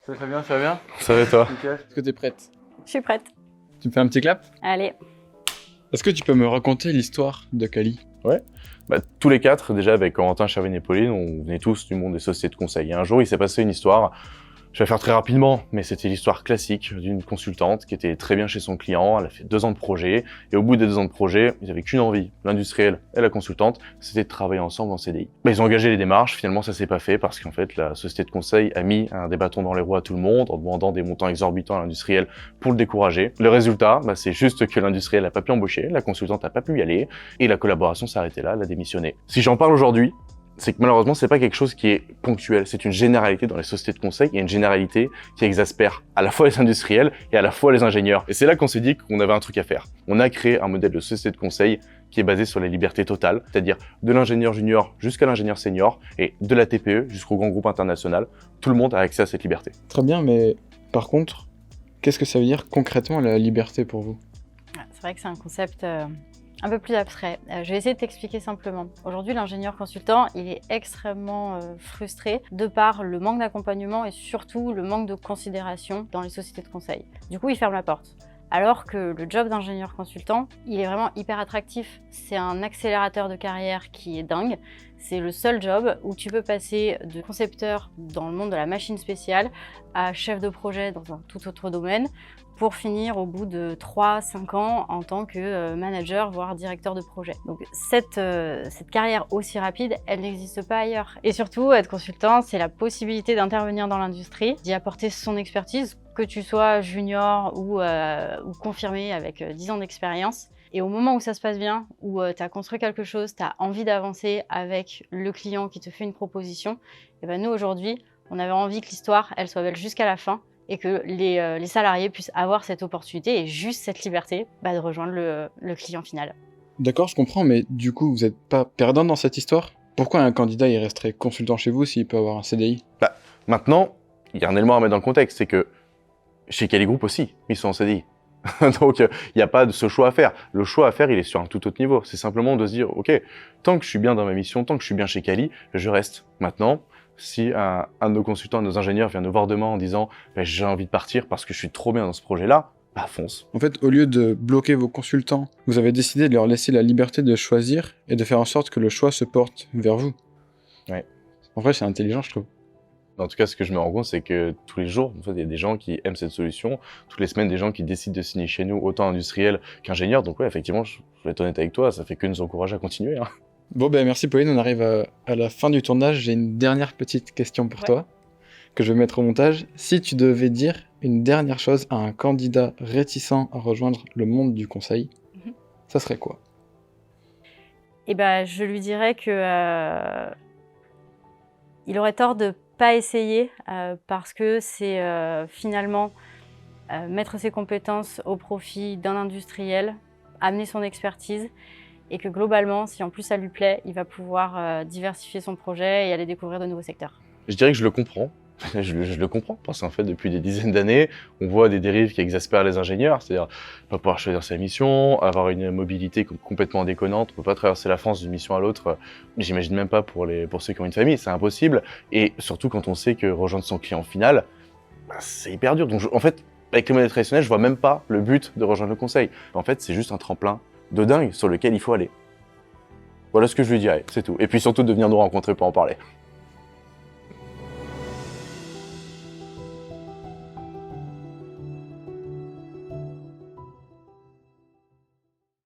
Salut Fabien, ça va bien? Ça va et toi? Nickel. Est-ce que tu es prête? Je suis prête. Tu me fais un petit clap? Allez. Est-ce que tu peux me raconter l'histoire de Cali? Ouais. Tous les quatre, déjà avec Corentin, Charvin et Pauline, on venait tous du monde des sociétés de conseil. Et un jour, il s'est passé une histoire. Je vais faire très rapidement, mais c'était l'histoire classique d'une consultante qui était très bien chez son client. Elle a fait 2 ans de projet. Et au bout des 2 ans de projet, ils n'avaient qu'une envie, l'industriel et la consultante, c'était de travailler ensemble en CDI. Ils ont engagé les démarches. Finalement, ça s'est pas fait parce qu'en fait, la société de conseil a mis des bâtons dans les roues à tout le monde en demandant des montants exorbitants à l'industriel pour le décourager. Le résultat, c'est juste que l'industriel n'a pas pu embaucher, la consultante n'a pas pu y aller et la collaboration s'est arrêtée là, elle a démissionné. Si j'en parle aujourd'hui, c'est que malheureusement, c'est pas quelque chose qui est ponctuel. C'est une généralité dans les sociétés de conseil. Il y a une généralité qui exaspère à la fois les industriels et à la fois les ingénieurs. Et c'est là qu'on s'est dit qu'on avait un truc à faire. On a créé un modèle de société de conseil qui est basé sur la liberté totale, c'est-à-dire de l'ingénieur junior jusqu'à l'ingénieur senior et de la TPE jusqu'au grand groupe international. Tout le monde a accès à cette liberté. Très bien, mais par contre, qu'est-ce que ça veut dire concrètement la liberté pour vous? C'est vrai que c'est un concept un peu plus abstrait. Je vais essayer de t'expliquer simplement. Aujourd'hui, l'ingénieur consultant, il est extrêmement frustré de par le manque d'accompagnement et surtout le manque de considération dans les sociétés de conseil. Du coup, il ferme la porte. Alors que le job d'ingénieur consultant, il est vraiment hyper attractif. C'est un accélérateur de carrière qui est dingue. C'est le seul job où tu peux passer de concepteur dans le monde de la machine spéciale à chef de projet dans un tout autre domaine pour finir au bout de 3-5 ans en tant que manager, voire directeur de projet. Donc cette carrière aussi rapide, elle n'existe pas ailleurs. Et surtout, être consultant, c'est la possibilité d'intervenir dans l'industrie, d'y apporter son expertise, que tu sois junior ou confirmé avec 10 ans d'expérience. Et au moment où ça se passe bien, où tu as construit quelque chose, tu as envie d'avancer avec le client qui te fait une proposition, et ben nous aujourd'hui, on avait envie que l'histoire, elle soit belle jusqu'à la fin et que les salariés puissent avoir cette opportunité et juste cette liberté de rejoindre le client final. D'accord, je comprends, mais du coup, vous n'êtes pas perdant dans cette histoire? Pourquoi un candidat il resterait consultant chez vous s'il peut avoir un CDI? Maintenant, il y a un élément à mettre dans le contexte, c'est que chez Cali Group aussi, ils sont en CDI. Donc, il n'y a pas de ce choix à faire. Le choix à faire, il est sur un tout autre niveau. C'est simplement de se dire, OK, tant que je suis bien dans ma mission, tant que je suis bien chez Cali, je reste. Maintenant, si un de nos consultants, un de nos ingénieurs vient nous voir demain en disant j'ai envie de partir parce que je suis trop bien dans ce projet-là, fonce. En fait, au lieu de bloquer vos consultants, vous avez décidé de leur laisser la liberté de choisir et de faire en sorte que le choix se porte vers vous. Ouais. En vrai, c'est intelligent, je trouve. En tout cas, ce que je me rends compte, c'est que tous les jours, il y a des gens qui aiment cette solution. Toutes les semaines, des gens qui décident de signer chez nous, autant industriels qu'ingénieurs. Donc ouais, effectivement, je vais être honnête avec toi, ça fait que nous encourager à continuer. Hein. Bon, merci Pauline, on arrive à la fin du tournage. J'ai une dernière petite question pour toi, que je vais mettre au montage. Si tu devais dire une dernière chose à un candidat réticent à rejoindre le monde du conseil, ça serait quoi? Je lui dirais que il aurait tort de pas essayer parce que c'est finalement mettre ses compétences au profit d'un industriel, amener son expertise et que globalement, si en plus ça lui plaît, il va pouvoir diversifier son projet et aller découvrir de nouveaux secteurs. Je dirais que je le comprends. Je le comprends parce qu'en fait, depuis des dizaines d'années, on voit des dérives qui exaspèrent les ingénieurs, c'est-à-dire pas pouvoir choisir sa mission, avoir une mobilité complètement déconnante, on peut pas traverser la France d'une mission à l'autre. J'imagine même pas pour ceux qui ont une famille, c'est impossible. Et surtout quand on sait que rejoindre son client final, c'est hyper dur. Donc en fait, avec les modèles traditionnels, je vois même pas le but de rejoindre le conseil. En fait, c'est juste un tremplin de dingue sur lequel il faut aller. Voilà ce que je lui dirais, c'est tout. Et puis surtout de venir nous rencontrer pour en parler.